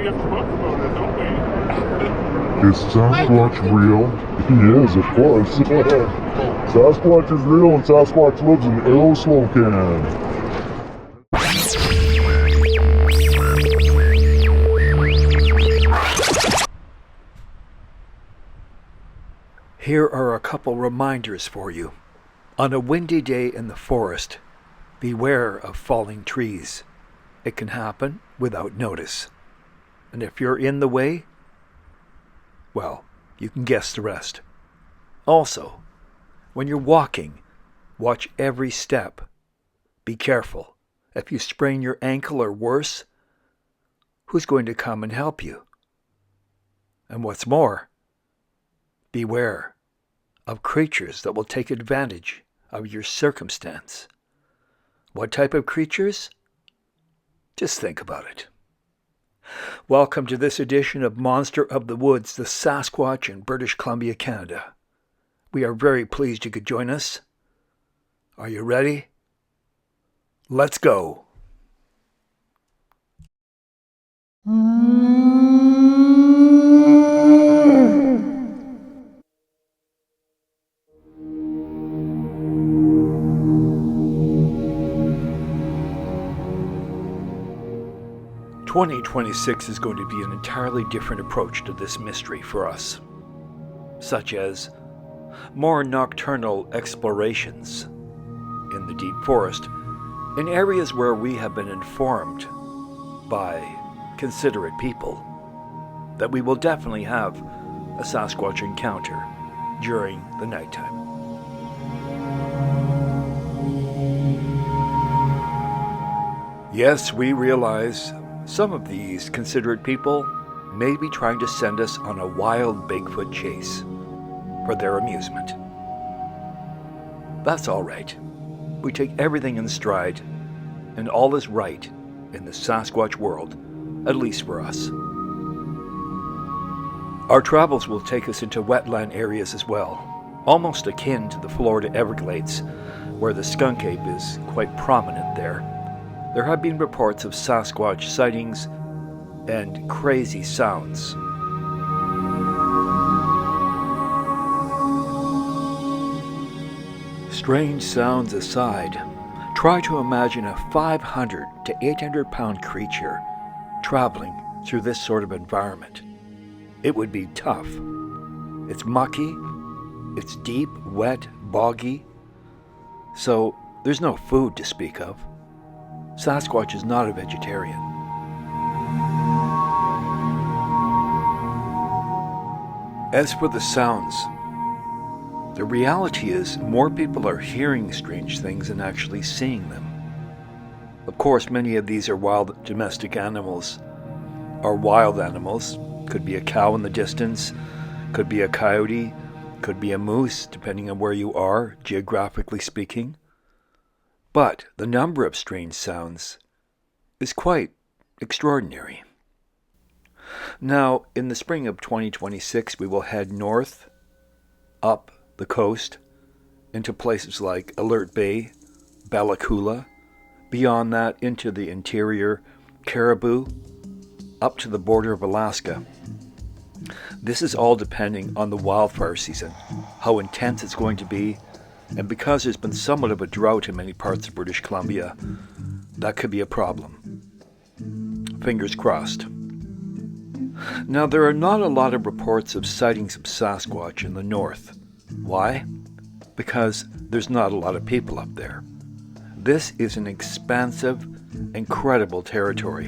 we have to talk about it, don't we? Is Sasquatch real? He is, of course. Sasquatch is real and Sasquatch lives in Aeroslocan. Here are a couple reminders for you. On a windy day in the forest, beware of falling trees. It can happen without notice. And if you're in the way, well, you can guess the rest. Also, when you're walking, watch every step. Be careful. If you sprain your ankle or worse, who's going to come and help you? And what's more, beware of creatures that will take advantage of your circumstance. What type of creatures? Just think about it. Welcome to this edition of Monster of the Woods, the Sasquatch in British Columbia, Canada. We are very pleased you could join us. Are you ready? Let's go. 2026 is going to be an entirely different approach to this mystery for us, such as more nocturnal explorations in the deep forest, in areas where we have been informed by considerate people that we will definitely have a Sasquatch encounter during the nighttime. Yes, we realize some of these considerate people may be trying to send us on a wild Bigfoot chase for their amusement. That's all right. We take everything in stride, and all is right in the Sasquatch world, at least for us. Our travels will take us into wetland areas as well, almost akin to the Florida Everglades, where the skunk ape is quite prominent there. There have been reports of Sasquatch sightings and crazy sounds. Strange sounds aside, try to imagine a 500 to 800 pound creature traveling through this sort of environment. It would be tough. It's mucky, it's deep, wet, boggy, so there's no food to speak of. Sasquatch is not a vegetarian. As for the sounds, the reality is more people are hearing strange things than actually seeing them. Of course, many of these are wild domestic animals. Are wild animals. Could be a cow in the distance, could be a coyote, could be a moose, depending on where you are, geographically speaking. But the number of strange sounds is quite extraordinary. Now, in the spring of 2026, we will head north, up the coast, into places like Alert Bay, Bella Coola, beyond that into the interior, Caribou, up to the border of Alaska. This is all depending on the wildfire season, how intense it's going to be, and because there's been somewhat of a drought in many parts of British Columbia, that could be a problem. Fingers crossed. Now, there are not a lot of reports of sightings of Sasquatch in the north. Why? Because there's not a lot of people up there. This is an expansive, incredible territory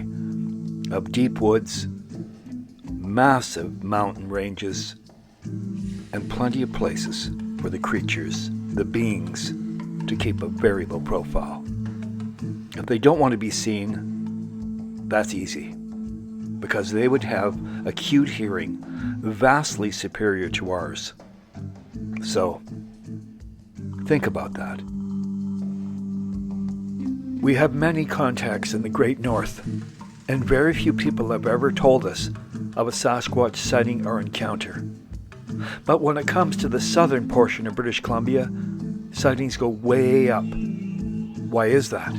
of deep woods, massive mountain ranges, and plenty of places for the creatures, the beings, to keep a very low profile. If they don't want to be seen, that's easy, because they would have acute hearing vastly superior to ours. So, think about that. We have many contacts in the Great North, and very few people have ever told us of a Sasquatch sighting or encounter. But when it comes to the southern portion of British Columbia, sightings go way up. Why is that?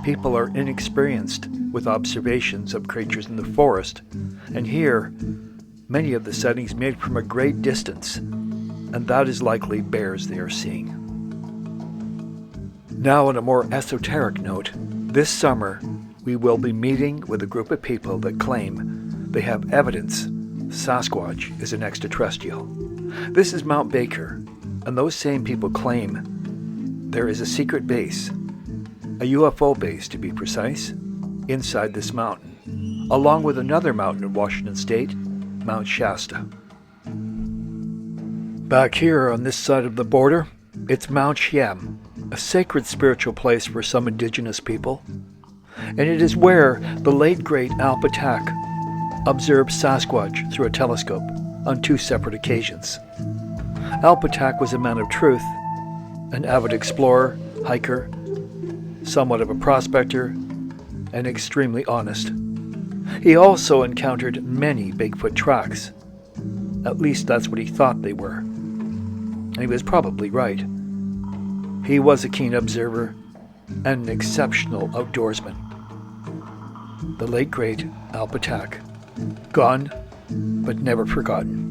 People are inexperienced with observations of creatures in the forest, and here, many of the sightings made from a great distance, and that is likely bears they are seeing. Now, on a more esoteric note, this summer we will be meeting with a group of people that claim they have evidence Sasquatch is an extraterrestrial. This is Mount Baker, and those same people claim there is a secret base, a UFO base to be precise, inside this mountain, along with another mountain in Washington State, Mount Shasta. Back here on this side of the border, it's Mount Shem, a sacred spiritual place for some indigenous people, and it is where the late great Al Patak observed Sasquatch through a telescope on 2 separate occasions. Al Patak was a man of truth, an avid explorer, hiker, somewhat of a prospector, and extremely honest. He also encountered many Bigfoot tracks. At least that's what he thought they were. And he was probably right. He was a keen observer and an exceptional outdoorsman. The late great Al Patak, gone but never forgotten.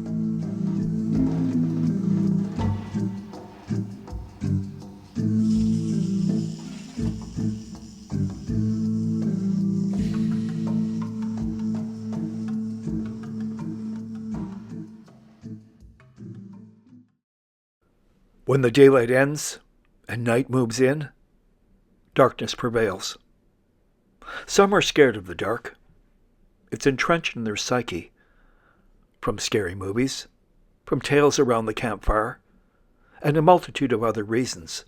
When the daylight ends and night moves in, darkness prevails. Some are scared of the dark. It's entrenched in their psyche, from scary movies, from tales around the campfire, and a multitude of other reasons.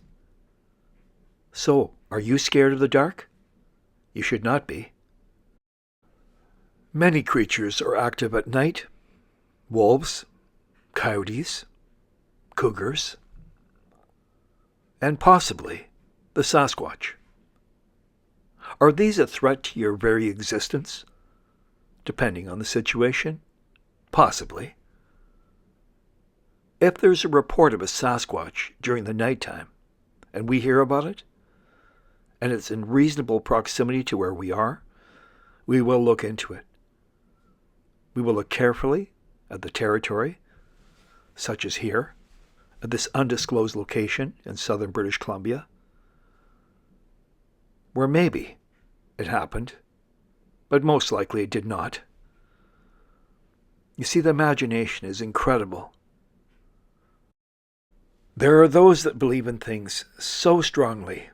So, are you scared of the dark? You should not be. Many creatures are active at night. Wolves, coyotes, cougars, and possibly the Sasquatch. Are these a threat to your very existence? Depending on the situation, possibly. If there's a report of a Sasquatch during the nighttime, and we hear about it, and it's in reasonable proximity to where we are, we will look into it. We will look carefully at the territory, such as here, at this undisclosed location in southern British Columbia, where maybe it happened, but most likely it did not. You see, the imagination is incredible. There are those that believe in things so strongly,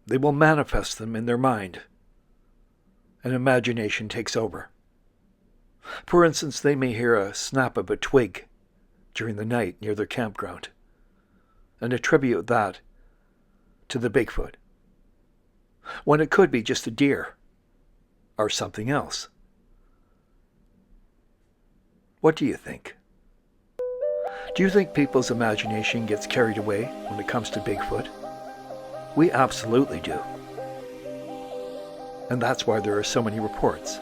they will manifest them in their mind, and imagination takes over. For instance, they may hear a snap of a twig during the night near their campground, and attribute that to the Bigfoot, when it could be just a deer or something else. What do you think? Do you think people's imagination gets carried away when it comes to Bigfoot? We absolutely do. And that's why there are so many reports.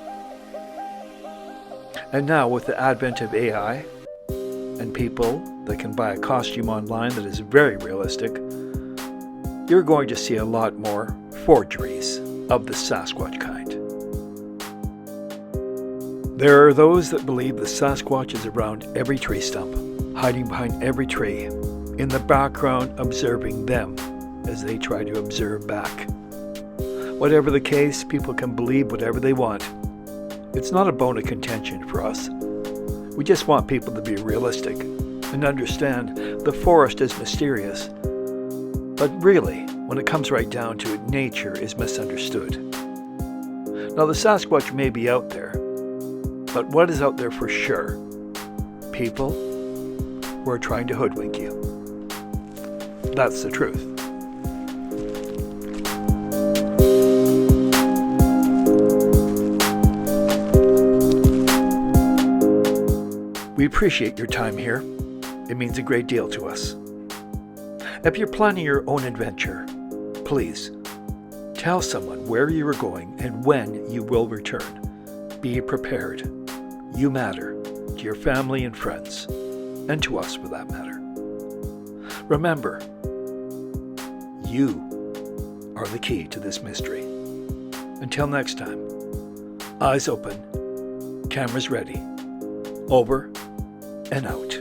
And now, with the advent of AI and people that can buy a costume online that is very realistic, you're going to see a lot more forgeries of the Sasquatch kind. There are those that believe the Sasquatch is around every tree stump, hiding behind every tree, in the background observing them as they try to observe back. Whatever the case, people can believe whatever they want. It's not a bone of contention for us. We just want people to be realistic and understand the forest is mysterious. But really, when it comes right down to it, nature is misunderstood. Now, the Sasquatch may be out there, but what is out there for sure? People who are trying to hoodwink you. That's the truth. We appreciate your time here. It means a great deal to us. If you're planning your own adventure, please tell someone where you are going and when you will return. Be prepared. You matter to your family and friends, and to us for that matter. Remember, you are the key to this mystery. Until next time, Eyes open. Cameras ready. Over and out.